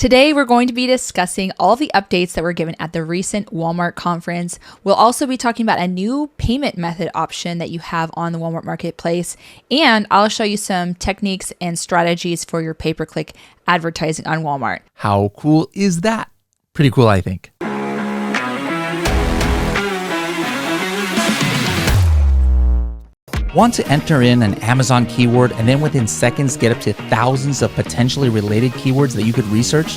Today, we're going to be discussing all the updates that were given at the recent Walmart conference. We'll also be talking about a new payment method option that you have on the Walmart Marketplace, and I'll show you some techniques and strategies for your pay-per-click advertising on Walmart. How cool is that? Pretty cool, I think. Want to enter in an Amazon keyword and then within seconds get up to thousands of potentially related keywords that you could research?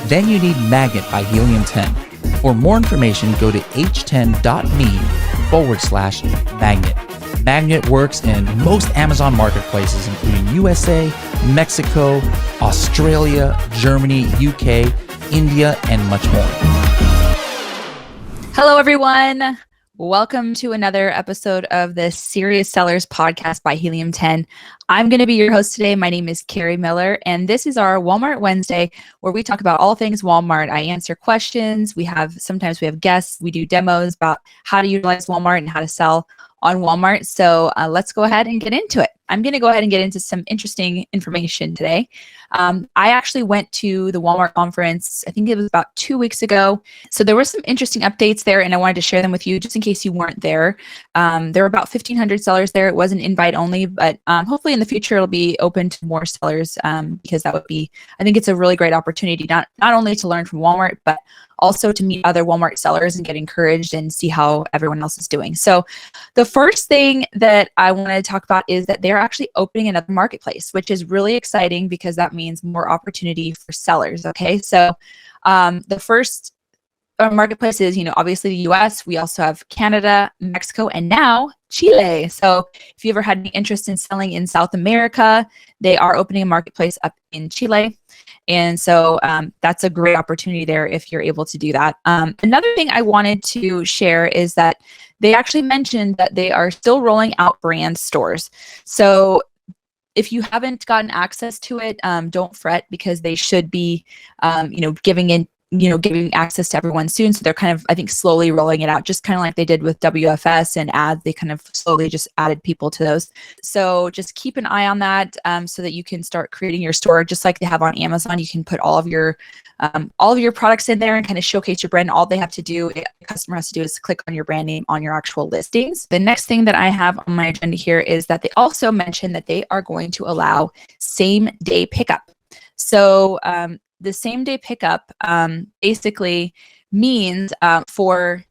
Then you need Magnet by Helium 10. For more information, go to h10.me/magnet. Magnet works in most Amazon marketplaces, including USA, Mexico, Australia, Germany, UK, India, and much more. Hello, everyone. Welcome to another episode of the Serious Sellers podcast by Helium 10. I'm going to be your host today. My name is Carrie Miller, and this is our Walmart Wednesday where we talk about all things Walmart. I answer questions. Sometimes we have guests. We do demos about how to utilize Walmart and how to sell on Walmart. So let's go ahead and get into it. I'm going to go ahead and get into some interesting information today. I actually went to the Walmart conference, I think it was about 2 weeks ago. So there were some interesting updates there, and I wanted to share them with you just in case you weren't there. There were about 1,500 sellers there. It was an invite only, but hopefully in the future it'll be open to more sellers because I think it's a really great opportunity, not only to learn from Walmart, but also to meet other Walmart sellers and get encouraged and see how everyone else is doing. So the first thing that I want to talk about is that they're actually opening another marketplace, which is really exciting because that means more opportunity for sellers. Okay. So the first marketplace is, obviously the US. We also have Canada, Mexico, and now Chile. So if you ever had any interest in selling in South America, they are opening a marketplace up in Chile. And so that's a great opportunity there if you're able to do that. Another thing I wanted to share is that they actually mentioned that they are still rolling out brand stores. So if you haven't gotten access to it, don't fret because they should be, giving access to everyone soon. So they're kind of, I think, slowly rolling it out, just kind of like they did with WFS and ads. They kind of slowly just added people to those. So just keep an eye on that so that you can start creating your store just like they have on Amazon. You can put all of your products in there and kind of showcase your brand. All the customer has to do is click on your brand name on your actual listings. The next thing that I have on my agenda here is that they also mentioned that they are going to allow same-day pickup. So the same day pickup basically means for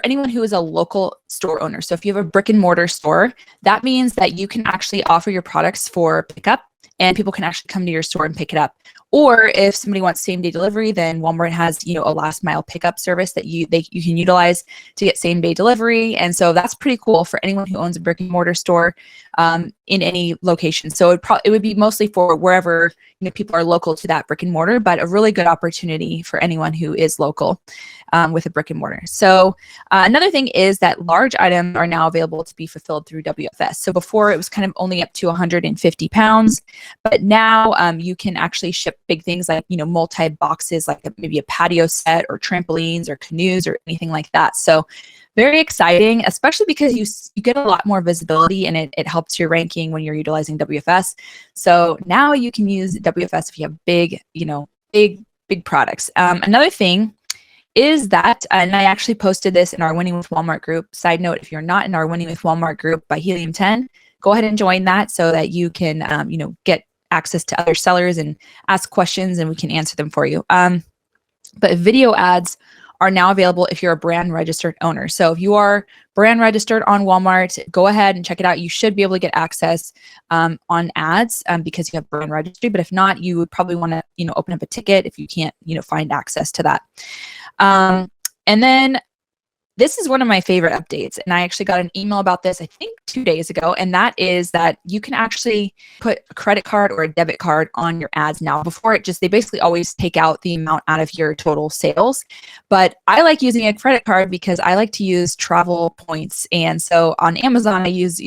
anyone who is a local store owner. So if you have a brick and mortar store, that means that you can actually offer your products for pickup and people can actually come to your store and pick it up. Or if somebody wants same day delivery, then Walmart has, a last mile pickup service that you can utilize to get same day delivery. And so that's pretty cool for anyone who owns a brick and mortar store in any location. So it would be mostly for wherever people are local to that brick and mortar, but a really good opportunity for anyone who is local with a brick and mortar. So another thing is that large items are now available to be fulfilled through WFS. So before it was kind of only up to 150 pounds, but now you can actually ship big things like, multi boxes, like maybe a patio set or trampolines or canoes or anything like that. So very exciting, especially because you get a lot more visibility and it helps your ranking when you're utilizing WFS. So now you can use WFS if you have big products. Another thing is that, and I actually posted this in our Winning with Walmart group. Side note, if you're not in our Winning with Walmart group by Helium 10, go ahead and join that so that you can, get access to other sellers and ask questions and we can answer them for you. But video ads are now available if you're a brand registered owner. So if you are brand registered on Walmart, go ahead and check it out. You should be able to get access on ads because you have brand registry. But if not, you would probably want to, open up a ticket if you can't, find access to that. And then this is one of my favorite updates, and I actually got an email about this, I think 2 days ago, and that is that you can actually put a credit card or a debit card on your ads now. Before they basically always take out the amount out of your total sales, but I like using a credit card because I like to use travel points, and so on Amazon I use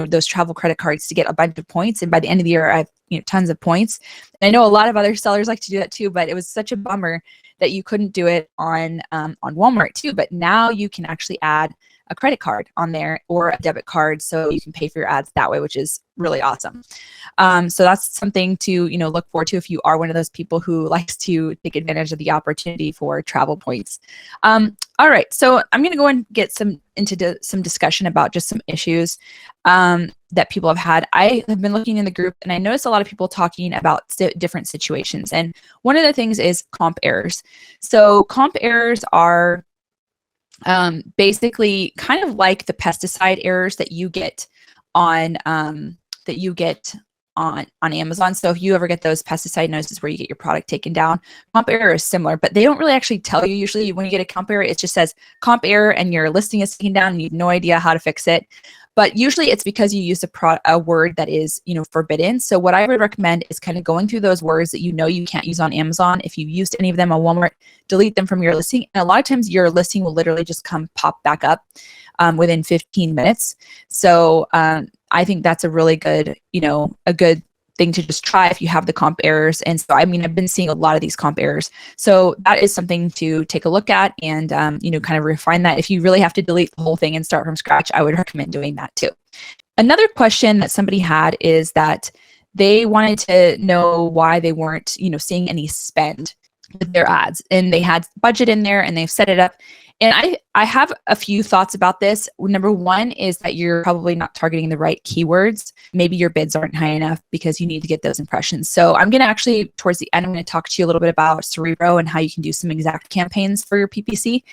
those travel credit cards to get a bunch of points, and by the end of the year I have tons of points. And I know a lot of other sellers like to do that too, but it was such a bummer that you couldn't do it on Walmart too. But now you can actually add a credit card on there or a debit card so you can pay for your ads that way, which is really awesome. So that's something to, look forward to if you are one of those people who likes to take advantage of the opportunity for travel points. All right, so I'm going to go and get into some discussion about just some issues that people have had. I have been looking in the group, and I noticed a lot of people talking about different situations. And one of the things is comp errors. So comp errors are basically kind of like the pesticide errors that you get on on Amazon. So if you ever get those pesticide notices where you get your product taken down, comp error is similar, but they don't really actually tell you. Usually when you get a comp error, it just says comp error and your listing is taken down and you have no idea how to fix it. But usually it's because you used a word that is, forbidden. So what I would recommend is kind of going through those words that you can't use on Amazon. If you've used any of them on Walmart, delete them from your listing. And a lot of times your listing will literally just pop back up within 15 minutes. So I think that's a really good, a good thing to just try if you have the comp errors. And so, I've been seeing a lot of these comp errors. So that is something to take a look at and, kind of refine that. If you really have to delete the whole thing and start from scratch, I would recommend doing that too. Another question that somebody had is that they wanted to know why they weren't, seeing any spend with their ads, and they had budget in there and they've set it up. And I have a few thoughts about this. Number one is that you're probably not targeting the right keywords. Maybe your bids aren't high enough because you need to get those impressions. So I'm going to actually, towards the end, I'm going to talk to you a little bit about Cerebro and how you can do some exact campaigns for your PPC.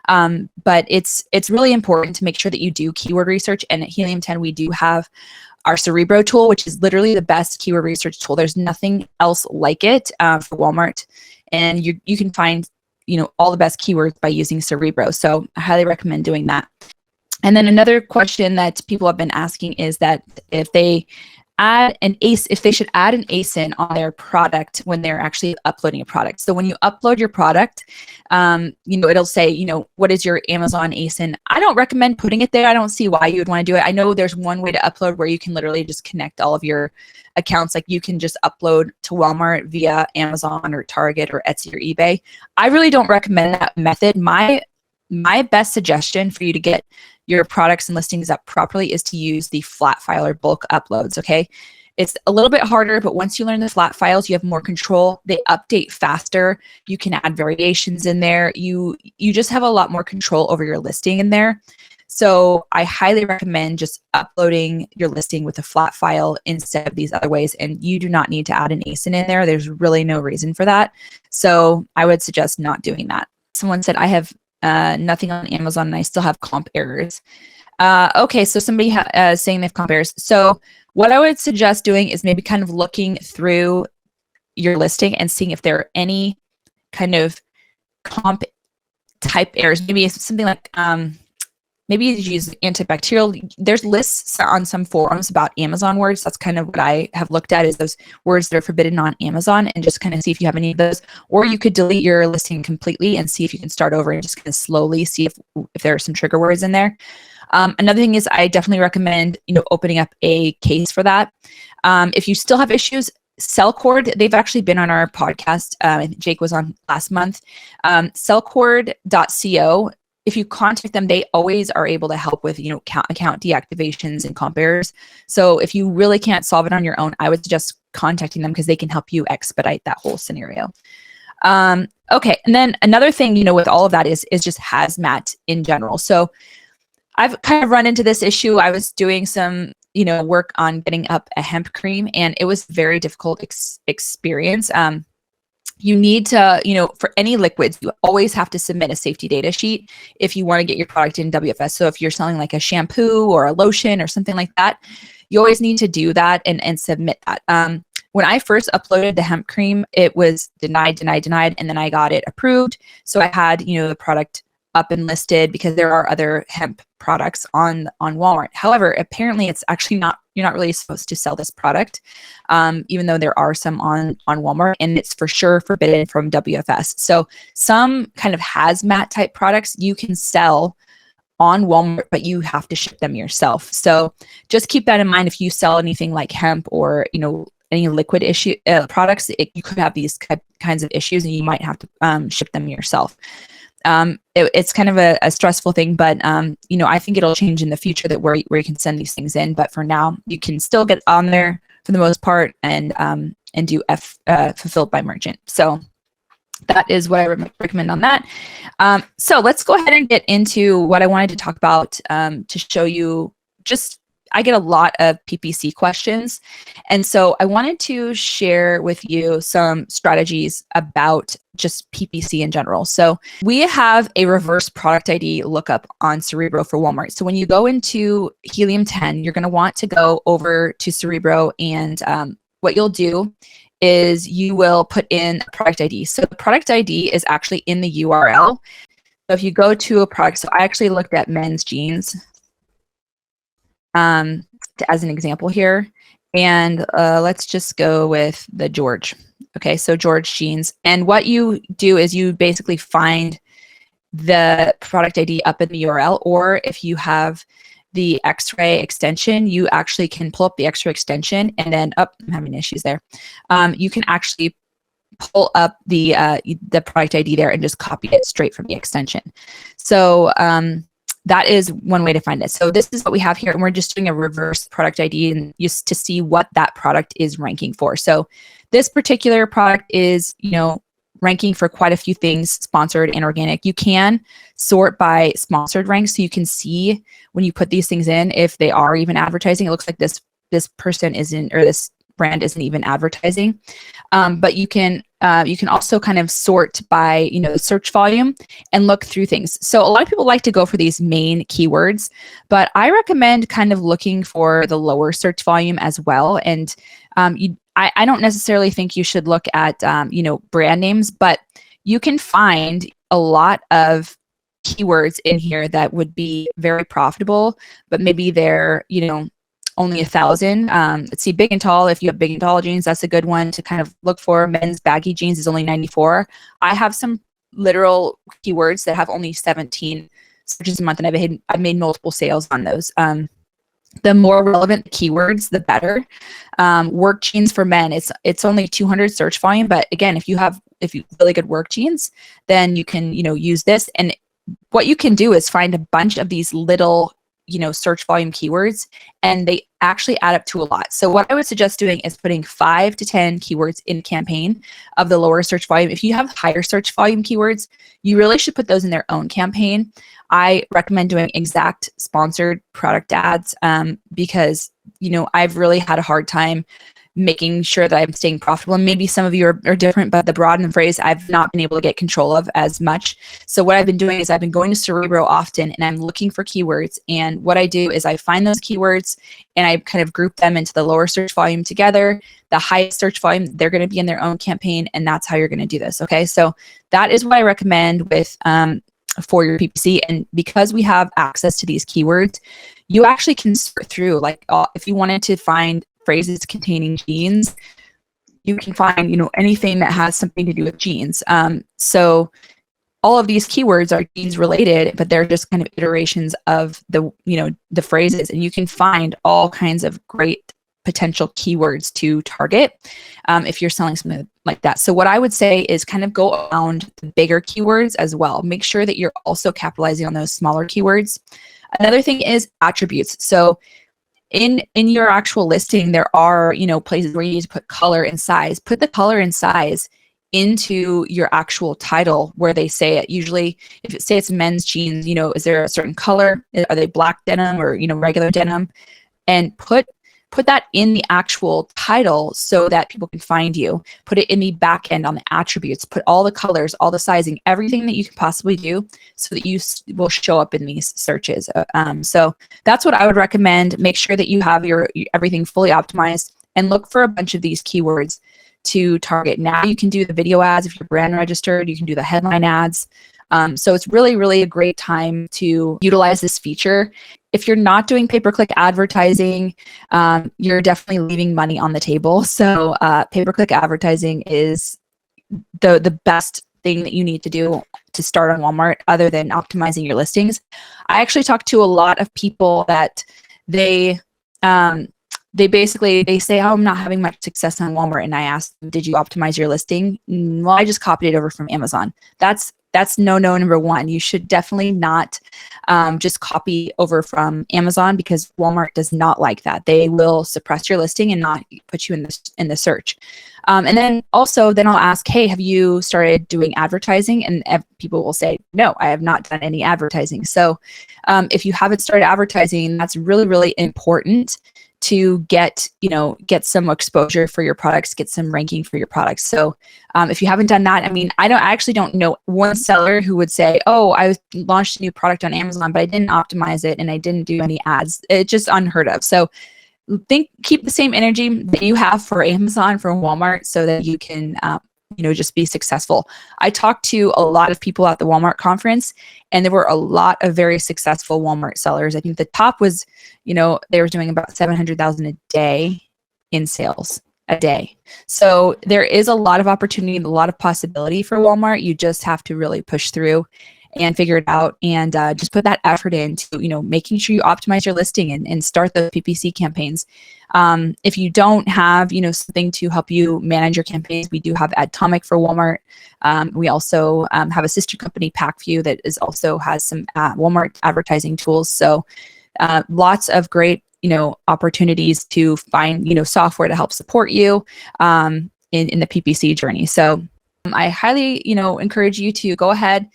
But it's really important to make sure that you do keyword research. And at Helium 10, we do have our Cerebro tool, which is literally the best keyword research tool. There's nothing else like it for Walmart. And you can find all the best keywords by using Cerebro. So I highly recommend doing that. And then another question that people have been asking is that if they should add an ASIN on their product when they're actually uploading a product. So when you upload your product, it'll say, what is your Amazon ASIN? I don't recommend putting it there. I don't see why you would want to do it. I know there's one way to upload where you can literally just connect all of your accounts. Like you can just upload to Walmart via Amazon or Target or Etsy or eBay. I really don't recommend that method. My best suggestion for you to get your products and listings up properly is to use the flat file or bulk uploads, okay? It's a little bit harder, but once you learn the flat files, you have more control. They update faster. You can add variations in there. You just have a lot more control over your listing in there. So I highly recommend just uploading your listing with a flat file instead of these other ways. And you do not need to add an ASIN in there. There's really no reason for that. So I would suggest not doing that. Someone said, I have nothing on Amazon and I still have comp errors. Okay, so somebody saying they have comp errors. So what I would suggest doing is maybe kind of looking through your listing and seeing if there are any kind of comp type errors. Maybe it's something like, maybe you use antibacterial. There's lists on some forums about Amazon words. That's kind of what I have looked at, is those words that are forbidden on Amazon, and just kind of see if you have any of those. Or you could delete your listing completely and see if you can start over and just kind of slowly see if there are some trigger words in there. Another thing is I definitely recommend, opening up a case for that. If you still have issues, Cellcord, they've actually been on our podcast. I think Jake was on last month. Cellcord.co. If you contact them, they always are able to help with, account deactivations and comp errors. So if you really can't solve it on your own, I would suggest contacting them because they can help you expedite that whole scenario. Okay, and then another thing, with all of that is just hazmat in general. So I've kind of run into this issue. I was doing some, work on getting up a hemp cream, and it was very difficult experience. You need to, for any liquids, you always have to submit a safety data sheet if you want to get your product in WFS. So if you're selling like a shampoo or a lotion or something like that, you always need to do that and submit that. When I first uploaded the hemp cream, it was denied, and then I got it approved. So I had, the product up and listed because there are other hemp products on Walmart. However, apparently it's actually you're not really supposed to sell this product, even though there are some on Walmart, and it's for sure forbidden from WFS. So some kind of hazmat type products you can sell on Walmart, but you have to ship them yourself. So just keep that in mind. If you sell anything like hemp or, any liquid products, you could have these kinds of issues and you might have to ship them yourself. it's kind of a stressful thing, but I think it'll change in the future that where you can send these things in. But for now, you can still get on there for the most part and do fulfilled by merchant. So that is what I recommend on that. So let's go ahead and get into what I wanted to talk about to show you. I get a lot of PPC questions. And so I wanted to share with you some strategies about just PPC in general. So we have a reverse product ID lookup on Cerebro for Walmart. So when you go into Helium 10, you're going to want to go over to Cerebro, and what you'll do is you will put in a product ID. So the product ID is actually in the URL. So if you go to a product, so I actually looked at men's jeans as an example here. And let's just go with the George. Okay, so George jeans. And what you do is you basically find the product ID up in the URL, or if you have the X-ray extension, you actually can pull up the X-ray extension and then, I'm having issues there. You can actually pull up the product ID there and just copy it straight from the extension. So that is one way to find it. So this is what we have here, and we're just doing a reverse product ID and just to see what that product is ranking for. So this particular product is, ranking for quite a few things, sponsored and organic. You can sort by sponsored ranks, so you can see when you put these things in if they are even advertising. It looks like this person isn't, or this brand isn't even advertising. But you can also kind of sort by, the search volume and look through things. So a lot of people like to go for these main keywords, but I recommend kind of looking for the lower search volume as well. And I don't necessarily think you should look at, brand names, but you can find a lot of keywords in here that would be very profitable, but maybe they're, only 1,000. Let's see, big and tall. If you have big and tall jeans, that's a good one to kind of look for. Men's baggy jeans is only 94. I have some literal keywords that have only 17 searches a month, and I've made multiple sales on those. The more relevant keywords, the better. Work jeans for men, it's only 200 search volume, but again, if you really good work jeans, then you can use this. And what you can do is find a bunch of these little search volume keywords, and they actually add up to a lot. So what I would suggest doing is putting 5 to 10 keywords in campaign of the lower search volume. If you have higher search volume keywords, you really should put those in their own campaign. I recommend doing exact sponsored product ads because, I've really had a hard time making sure that I'm staying profitable. And maybe some of you are different, but the broad and phrase I've not been able to get control of as much. So what I've been doing is I've been going to Cerebro often, and I'm looking for keywords. And what I do is I find those keywords and I kind of group them into the lower search volume together. The highest search volume, they're going to be in their own campaign, and that's how you're going to do this. Okay, so that is what I recommend with for your PPC. And because we have access to these keywords, you actually can sort through, like if you wanted to find phrases containing jeans, you can find, anything that has something to do with jeans. So all of these keywords are jeans related, but they're just kind of iterations of the phrases, and you can find all kinds of great potential keywords to target if you're selling something like that. So what I would say is kind of go around the bigger keywords as well. Make sure that you're also capitalizing on those smaller keywords. Another thing is attributes. So in your actual listing, there are, places where you need to put color and size. Put the color and size into your actual title where they say it. Usually, if it say it's men's jeans, is there a certain color? Are they black denim or, regular denim? And put that in the actual title so that people can find you. Put it in the back end on the attributes. Put all the colors, all the sizing, everything that you can possibly do so that you will show up in these searches. So that's what I would recommend. Make sure that you have your everything fully optimized and look for a bunch of these keywords to target. Now you can do the video ads if you're brand registered. You can do the headline ads. So it's really, really a great time to utilize this feature. If you're not doing pay-per-click advertising, you're definitely leaving money on the table. So pay-per-click advertising is the best thing that you need to do to start on Walmart other than optimizing your listings. I actually talked to a lot of people that they they say, oh, I'm not having much success on Walmart. And I asked them, did you optimize your listing? Well, I just copied it over from Amazon. That's no number one. You should definitely not just copy over from Amazon, because Walmart does not like that. They will suppress your listing and not put you in the search. And then I'll ask, hey, have you started doing advertising? And people will say, no, I have not done any advertising. So if you haven't started advertising, that's really, really important to get some exposure for your products, get some ranking for your products. So if you haven't done that, I mean, I actually don't know one seller who would say, oh, I launched a new product on Amazon, but I didn't optimize it and I didn't do any ads. It's just unheard of. So keep the same energy that you have for Amazon, for Walmart, so that you can just be successful. I talked to a lot of people at the Walmart conference, and there were a lot of very successful Walmart sellers. I think the top was, they were doing about 700,000 a day in sales a day. So there is a lot of opportunity and a lot of possibility for Walmart. You just have to really push through and figure it out, and just put that effort into, making sure you optimize your listing and start the PPC campaigns. If you don't have, something to help you manage your campaigns, we do have Atomic for Walmart. We also have a sister company, PackView, that also has some Walmart advertising tools. So lots of great, opportunities to find, software to help support you in the PPC journey. So I highly, encourage you to go ahead,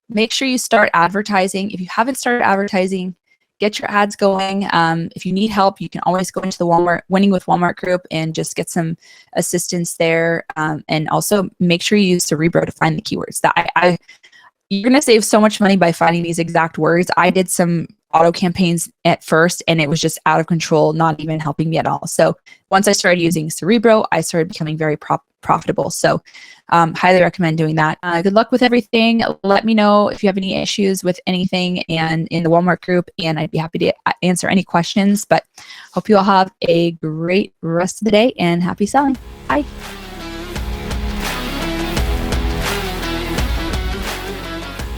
make sure you start advertising. If you haven't started advertising, get your ads going. If you need help, you can always go into the Walmart Winning with Walmart group and just get some assistance there. And also make sure you use Cerebro to find the keywords. That you're going to save so much money by finding these exact words. I did some auto campaigns at first, and it was just out of control, not even helping me at all. So once I started using Cerebro, I started becoming very profitable. So highly recommend doing that. Good luck with everything. Let me know if you have any issues with anything and in the Walmart group, and I'd be happy to answer any questions. But hope you all have a great rest of the day and happy selling. Bye.